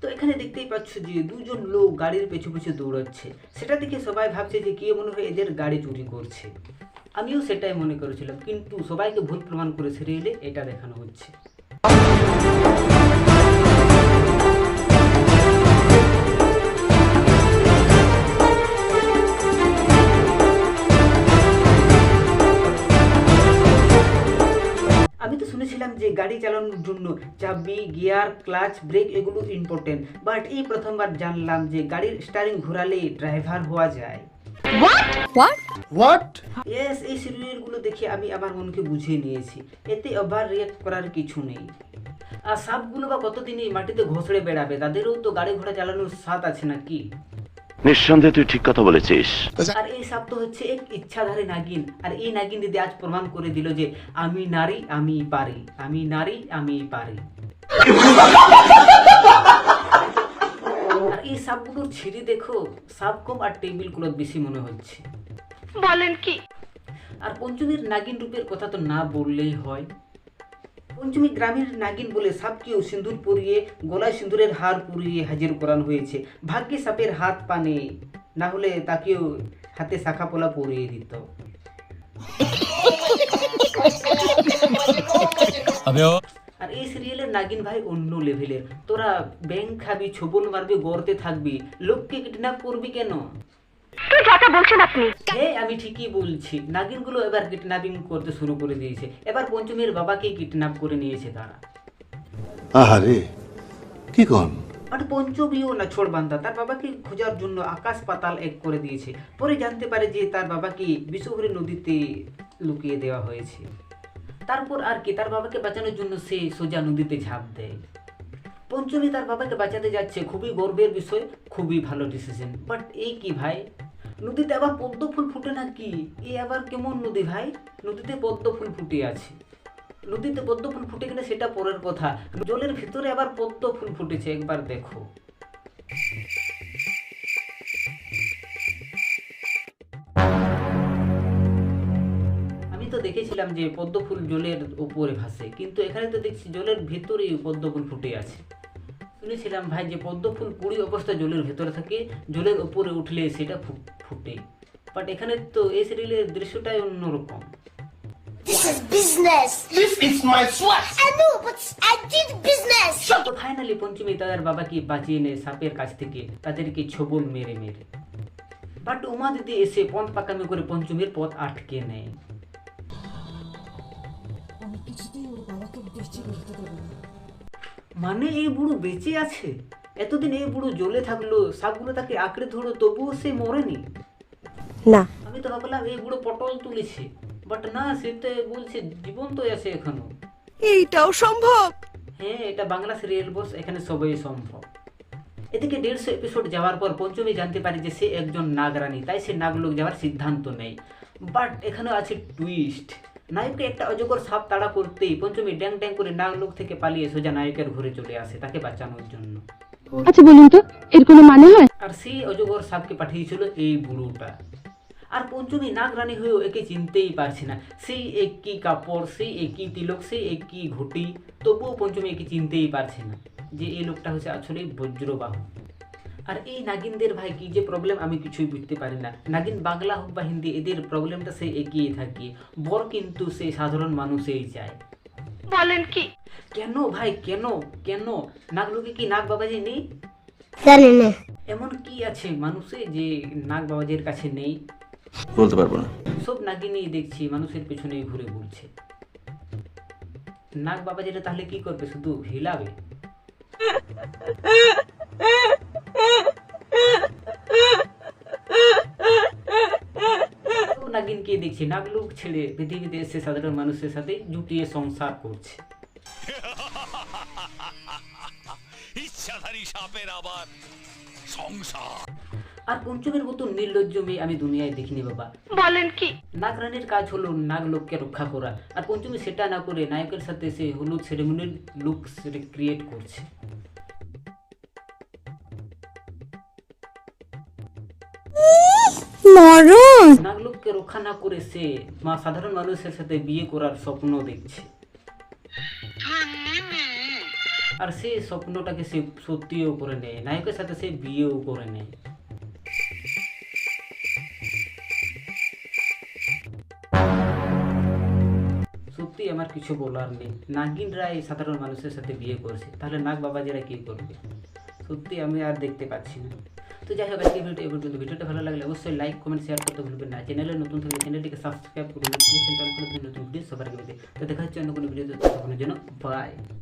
তো এখানে দেখতেই পাচ্ছ যে দুজন লোক গাড়ির পেছু পেছু দৌড়াচ্ছে। সেটা দেখে সবাই ভাবছে যে কে মনে হয় এদের গাড়ি চুরি করছে। আমিও সেটাই মনে করেছিলাম, কিন্তু সবাইকে ভুল প্রমাণ করে সিরিয়ালে এটা দেখানো হচ্ছে। আমি তো শুনেছিলাম যে গাড়ি চালানোর জন্য চাবি, গিয়ার, ক্লাচ, ব্রেক এগুলো ইম্পর্টেন্ট, বাট এই প্রথমবার জানলাম যে গাড়ির স্টিয়ারিং ঘোরালে ড্রাইভার হওয়া যায়। What? ইয়েস, এই সিরিয়ালগুলো দেখে আমি আমার মনকে বুঝিয়ে নিয়েছি, এতে ওভার রিয়াক্ট করার কিছু নেই। আর সাপগুলো বা কতদিনই মাটিতে ঘষড়ে বেড়াবে, তাদেরও তো গাড়ি ঘোড়া চালানোর স্বাদ আছে নাকি? নিঃসন্দেহে তুই ঠিক কথা বলেছিস। আর এই সাপ তো হচ্ছে এক ইচ্ছাধারী নাগিন, আর এই নাগিন দিদি আজ প্রমাণ করে দিল যে আমি নারী, আমি পারি, আমি নারী, আমি পারি। আর এই সাপগুলোর ছিঁড়ি দেখো, সাপ কম আর টেবিল ক্লথ বেশি মনে হচ্ছে। বলেন কি? আর পঞ্চমীর নাগিন রূপের কথা তো না বললেই হয়। পঞ্চমী গ্রামের নাগিন বলে সাপকেও সিঁদুর পরিয়ে, গলায় সিঁদুরের হার পরিয়ে হাজির করানো হয়েছে। ভাগ্যে সাপের হাত পা নেই, না হলে তাকেও হাতে শাখা পোলা পরিয়ে দিত। আর এই সিরিয়ালের নাগিন ভাই অন্য লেভেলের। তোরা ব্যাংক খাবি, ছবল মারবি, গর্তে থাকবি, লোককে কিডন্যাপ করবি কেন? হ্যাঁ, আমি ঠিকই বলছি। নাগিনগুলো এবার কিডন্যাপিং করতে শুরু করে দিয়েছে। এবার পঞ্চমীর বাবাকে কিডন্যাপ করে নিয়েছে তারা। আহারে কি কোন? আর পঞ্চমীও না ছোড় বান্দা, তার বাবাকে খোঁজার জন্য আকাশ পাতাল এক করে দিয়েছে। পরে জানতে পারে যে তার বাবাকে বিষহরী নদীতে লুকিয়ে দেওয়া হয়েছে। তারপর আর কি, তার বাবাকে বাঁচানোর জন্য সে সোজা নদীতে ঝাঁপ দেয়। পঞ্চমী তার বাবাকে বাঁচাতে যাচ্ছে, খুবই গর্বের বিষয়, খুবই ভালো ডিসিশন। বাট এই কি ভাই, নদীতে আবার পদ্ম ফুল ফুটে নাকি? এ আবার কেমন নদী ভাই? নদীতে পদ্ম ফুল ফুটে আছে। নদীতে পদ্ম ফুল ফুটে কিনা সেটা পরের কথা, জলের ভিতরে আবার পদ্ম ফুল ফুটেছে, একবার দেখো। আমি তো দেখেছিলাম যে পদ্ম ফুল জলের উপরে ভাসে, কিন্তু এখানে তো দেখছি জলের ভেতরেই পদ্ম ফুল ফুটে আছে। শুনেছিলাম ভাই যে পদ্ম ফুল পুরি অবস্থায় জলের ভেতরে থাকে, জলের উপরে উঠলে সেটা ফুটে। বাট এখানে তো এই সিরিয়ালের দৃশ্যটাই অন্যরকম। This is business. This is my sweat. I know, but I did business. তো ফাইনালি পঞ্চমী তাদের বাবাকে বাঁচিয়ে নেয় সাপের কাছ থেকে, তাদেরকে ছবল মেরে মেরে। বাট উমা দিদি এসে পথ পাকামি করে পঞ্চমীর পথ আটকে নেয়। মানে এই বুড়ো বেঁচে আছে? এতদিন এই বুড়ো জ্বলে থাকলো, সাপগুলো তাকে আঁকড়ে ধরো, তবুও সে মরেনি। না, আমি তো ভাবলাম এই বুড়ো পটল তুলেছে, বাট না, সে তো বলছে জীবন্ত আছে এখনো। এইটাও সম্ভব? হ্যাঁ, এটা বাংলা সিরিয়াল বস, এখানে সবই সম্ভব। এদিকে 150 এপিসোড যাওয়ার পর পঞ্চমী জানতে পারে যে সে একজন নাগরানী, তাই সে নাগলোক যাওয়ার সিদ্ধান্ত নেয়। বাট এখানেও আছে টুইস্ট। নায়ককে একটা অজগর সাপ তাড়া করতেই পঞ্চমী ড্যাং ড্যাং করে নাগলোক থেকে পালিয়ে সোজা নায়কের ঘরে চলে আসে তাকে বাঁচানোর জন্য। আচ্ছা বলুন তো, এর কোনো মানে হয়? আর সেই অজগর সাপকে পাঠিয়েছিল এই বুড়োটা। আর পঞ্চমী নাগরানী হয়েও একে চিনতেই পারছে না। সেই একই কাপড়, সেই একই তিলক, সেই একই ঘটি, তবুও পঞ্চমী একে চিনতেই পারছে না যে এই লোকটা হচ্ছে আসলে বজ্রবাহু। আর এই নাগিনদের ভাই কি যে প্রবলেম আমি কিছুই বুঝতে পারি না। নাগিন বাংলা হোক বা হিন্দি, এদের প্রবলেমটা সে একই থাকে। বর কিন্তু সেই সাধারণ মানুষই চায়। বলেন কি? কেন ভাই, কেন কেন? নাগলোকে কি নাগ বাবাজি নেই? জানি না। এমন কি আছে মানুষে যে নাগ বাবাজির কাছে নেই? বলতে পারবো না। সব নাগিনই দেখছি মানুষের পেছনেই ঘুরে ঘুরছে। নাগ বাবাজিরা তাহলে কি করবে? শুধু হিলাবে? নাগিনকে দেখছি নাগলোক ছেড়ে পৃথিবীতে এসে সাধারণ মানুষের সাথে জুটিয়ে সংসার করছে। ইচ্ছাধারী সাপের আবার সংসার। আর পঞ্চমের মতো নির্লজ্জ মেয়ে আমি দুনিয়ায় দেখিনি বাবা। বলেন কি? নাগরানীর কাজ হলো নাগলোককে রক্ষা করা, আর পঞ্চমী সেটা না করে নায়কের সাথে সে হলুদ সেরেমনির লুক ক্রিয়েট করছে। নাগলোককে রক্ষা না করে সে সাধারণ মানুষের সাথে বিয়ে করার স্বপ্ন দেখছে। আর সেই স্বপ্নটাকে সে সত্যিও করে নেয়, নায়কের সাথে সে বিয়েও করে নেয়। সত্যি আমার কিছু বলার নেই, নাগিনরাই সাধারণ মানুষের সাথে বিয়ে করছে, তাহলে নাগ বাবাজিরা কি করবে? সত্যি আমি আর দেখতে পাচ্ছি না। তো যাই হোক, আজকে ভিডিও এই পর্যন্ত। ভিডিওটা ভালো লাগলে অবশ্যই লাইক কমেন্ট শেয়ার করতে ভুলবেন না। চ্যানেলে নতুন থাকলে চ্যানেলটিকে সাবস্ক্রাইব করে নোটিফিকেশন অন করে দিন নতুন ভিডিও সবার আগে পেতে। তো দেখা হচ্ছে অন্য কোনো ভিডিওতে, ততক্ষণের জন্য বাই।